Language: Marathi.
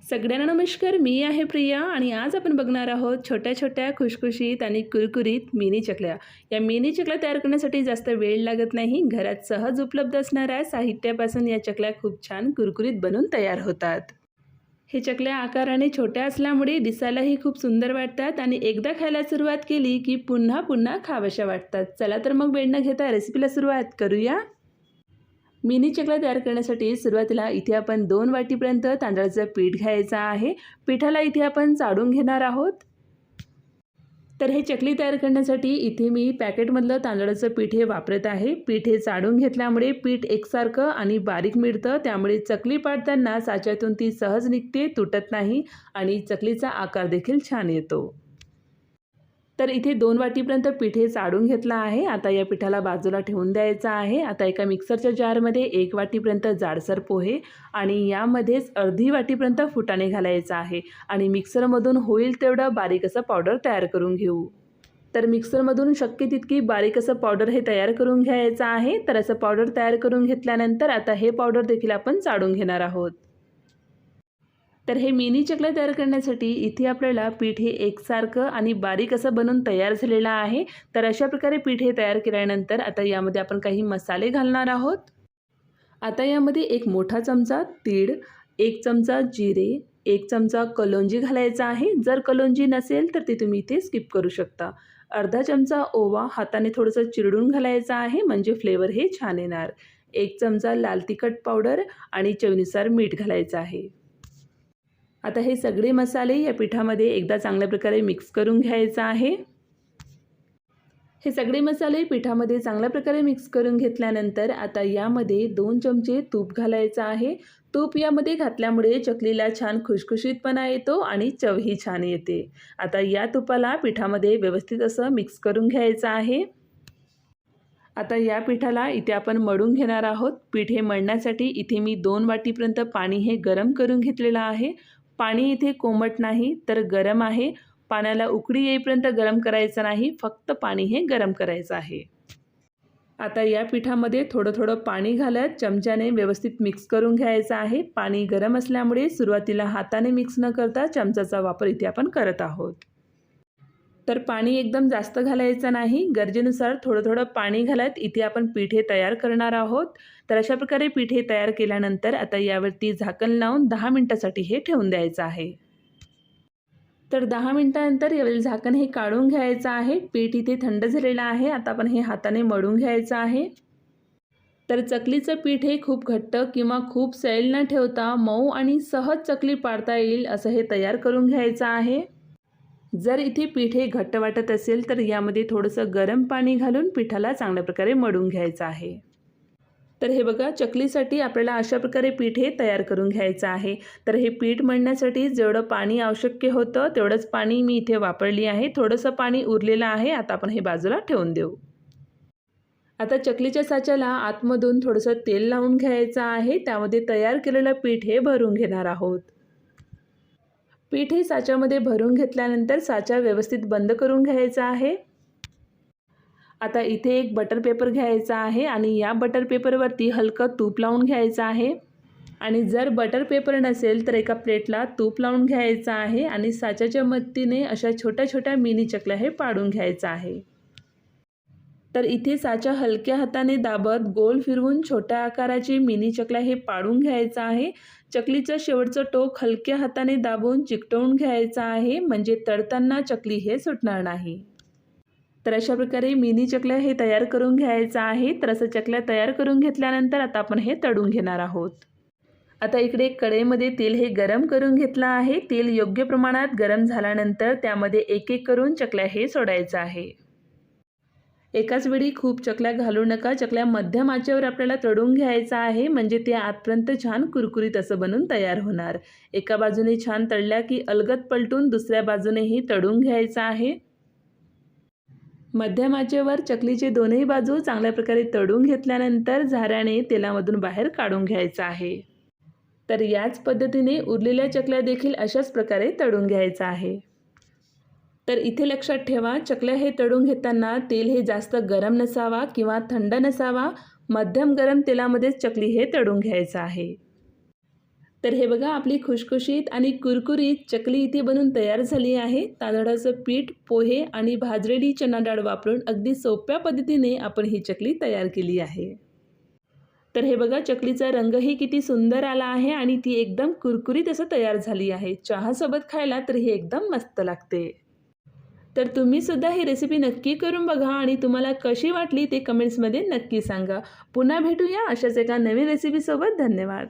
सगळ्यांना नमस्कार. मी आहे प्रिया आणि आज आपण बघणार आहोत छोट्या छोट्या खुशखुशीत आणि कुरकुरीत मिनी चकल्या. या मिनी चकल्या तयार करण्यासाठी जास्त वेळ लागत नाही. घरात सहज उपलब्ध असणाऱ्या साहित्यापासून या चकल्या खूप छान कुरकुरीत बनून तयार होतात. हे चकल्या आकाराने छोट्या असल्यामुळे दिसायलाही खूप सुंदर वाटतात आणि एकदा खायला सुरुवात केली की पुन्हा पुन्हा खाव्याशा वाटतात. चला तर मग वेळ न घेता रेसिपीला सुरुवात करूया. मिनी चकल्या तयार करण्यासाठी सुरुवातीला इथे आपण 2 वाटीपर्यंत तांदळाचं पीठ घ्यायचं आहे. पिठाला इथे आपण चाळून घेणार आहोत. तर हे चकली तयार करण्यासाठी इथे मी पॅकेटमधलं तांदळाचं पीठ हे वापरत आहे. पीठ हे चाळून घेतल्यामुळे पीठ एकसारखं आणि बारीक मिळतं, त्यामुळे चकली पाडताना साच्यातून ती सहज निघते, तुटत नाही आणि चकलीचा आकार देखील छान येतो. तर इथे 2 वाटीपर्यंत पीठ हे चाळून घेतलं आहे. आता या पिठाला बाजूला ठेवून द्यायचं आहे. आता एका मिक्सरच्या जारमध्ये 1 वाटीपर्यंत जाडसर पोहे आणि यामध्येच अर्धी वाटीपर्यंत फुटाणे घालायचं आहे आणि मिक्सरमधून होईल तेवढं बारीक असं पावडर तयार करून घेऊ. तर मिक्सरमधून शक्य तितकी बारीक असं पावडर हे तयार करून घ्यायचं आहे. तर असं पावडर तयार करून घेतल्यानंतर आता हे पावडर देखील आपण चाळून घेणार आहोत. तर हे मिनी चकल्या तयार करण्यासाठी इथे आपल्याला पीठ हे एकसारखं आणि बारीक असं बनून तयार झालेलं आहे. तर अशा प्रकारे पीठ हे तयार केल्यानंतर आता यामध्ये आपण काही मसाले घालणार आहोत. आता यामध्ये 1 मोठा चमचा तीळ, 1 चमचा जिरे, 1 चमचा कलोंजी घालायचा आहे. जर कलोंजी नसेल तर ते तुम्ही इथे स्किप करू शकता. अर्धा चमचा ओवा हाताने थोडंसं चिरडून घालायचा आहे, म्हणजे फ्लेवर हे छान येणार. 1 चमचा लाल तिखट पावडर आणि चवीनुसार मीठ घालायचं आहे. आता हे सगळे मसाले या पिठामध्ये एकदा चांगल्या प्रकारे मिक्स करून घ्यायचं आहे. हे सगळे मसाले पिठामध्ये चांगल्या प्रकारे मिक्स करून घेतल्यानंतर आता यामध्ये 2 चमचे तूप घालायचं आहे. तूप यामध्ये घातल्यामुळे चकलीला छान खुशखुशीतपणा येतो आणि चवही छान येते. आता या तुपाला पिठामध्ये व्यवस्थित असं मिक्स करून घ्यायचं आहे. आता या पिठाला इथे आपण मळून घेणार आहोत. पीठ हे मळण्यासाठी इथे मी 2 वाटीपर्यंत पाणी हे गरम करून घेतलेलं आहे. पाणी इथे कोमट नाही तर गरम आहे. पाण्याला उकळी येईपर्यंत गरम करायचं नाही, फक्त पाणी हे गरम करायचं आहे. आता या पिठामध्ये थोडं थोडं पाणी घालत चमच्याने व्यवस्थित मिक्स करून घ्यायचं आहे. पाणी गरम असल्यामुळे सुरुवातीला हाताने मिक्स न करता चमचाचा वापर इथे आपण करत आहोत. तर पाणी एकदम जास्त घालायचं नाही, गरजेनुसार थोडं थोडं पाणी घालत इथे आपण पीठ हे तयार करणार आहोत. तर अशा प्रकारे पीठ हे तयार केल्यानंतर आता यावरती झाकण लावून 10 मिनिटासाठी हे ठेवून द्यायचं आहे. तर 10 मिनिटानंतर यावरील झाकण हे काढून घ्यायचं आहे. पीठ इथे थंड झालेलं आहे. आता आपण हे हाताने मळून घ्यायचं आहे. तर चकलीचं पीठ हे खूप घट्ट किंवा खूप सैल न ठेवता मऊ आणि सहज चकली पाडता येईल असं हे तयार करून घ्यायचं आहे. जर इथे पीठ हे घट्ट वाटत असेल तर यामध्ये थोडंसं गरम पाणी घालून पिठाला चांगल्या प्रकारे मळून घ्यायचं आहे. तर हे बघा, चकलीसाठी आपल्याला अशा प्रकारे पीठ हे तयार करून घ्यायचं आहे. तर हे पीठ मळण्यासाठी जेवढं पाणी आवश्यक होतं तेवढंच पाणी मी इथे वापरली आहे. थोडंसं पाणी उरलेलं आहे. आता आपण हे बाजूला ठेवून देऊ. आता चकलीच्या साच्याला आतमधून थोडंसं तेल लावून घ्यायचं आहे. त्यामध्ये तयार केलेलं पीठ हे भरून घेणार आहोत. पीठ हे साच्यामध्ये भरून घेतल्यानंतर साचा व्यवस्थित बंद करून घ्यायचा आहे. आता इथे एक बटर पेपर घ्यायचा आहे आणि या बटर पेपरवरती हलकं तूप लावून घ्यायचं आहे. आणि जर बटर पेपर नसेल तर एका प्लेटला तूप लावून घ्यायचं आहे आणि साच्याच्या मदतीने अशा छोट्या छोट्या मिनी चकल्या हे पाडून घ्यायचं आहे. तर इथे साचा हलक्या हाताने दाबत गोल फिरवून छोट्या आकाराची मिनी चकल्या हे पाडून घ्यायचं आहे. चकलीचं शेवटचं टोक हलक्या हाताने दाबून चिकटवून घ्यायचं आहे, म्हणजे तळताना चकली हे सुटणार नाही. तर अशा प्रकारे मिनी चकल्या हे तयार करून घ्यायचं आहे. तर असं चकल्या तयार करून घेतल्यानंतर आता आपण हे तळून घेणार आहोत. आता इकडे कढईमध्ये तेल हे गरम करून घेतलं आहे. तेल योग्य प्रमाणात गरम झाल्यानंतर त्यामध्ये एक एक करून चकल्या हे सोडायचं आहे. एकाच वेळी खूप चकल्या घालू नका. चकल्या मध्यम आचेवर आपल्याला तळून घ्यायचं आहे, म्हणजे ते आतपर्यंत छान कुरकुरीत असं बनून तयार होणार. एका बाजूने छान तळल्या की अलगद पलटून दुसऱ्या बाजूनेही तळून घ्यायचं आहे. मध्यम आचेवर चकलीचे दोन्ही बाजू चांगल्या प्रकारे तळून घेतल्यानंतर झाऱ्याने तेलामधून बाहेर काढून घ्यायचं आहे. तर याच पद्धतीने उरलेल्या चकल्या देखील अशाच प्रकारे तळून घ्यायचं आहे. तर इथे लक्षात ठेवा, चकल्या हे तळून घेताना तेल हे जास्त गरम नसावा किंवा थंड नसावा. मध्यम गरम तेलामध्येच चकली हे तळून घ्यायचं आहे. तर हे बघा आपली खुशखुशीत आणि कुरकुरीत चकली इथे बनून तयार झाली आहे. तांदळाचं पीठ, पोहे आणि भाजलेली चणा डाळ वापरून अगदी सोप्या पद्धतीने आपण ही चकली तयार केली आहे. तर हे बघा चकलीचा रंगही किती सुंदर आला आहे आणि ती एकदम कुरकुरीत असं तयार झाली आहे. चहासोबत खायला तर ही एकदम मस्त लागते. तर तुम्ही सुद्धा ही रेसिपी नक्की करून बघा आणि तुम्हाला कशी वाटली ते कमेंट्समध्ये नक्की सांगा. पुन्हा भेटूया अशाच एका नवीन रेसिपीसोबत. धन्यवाद.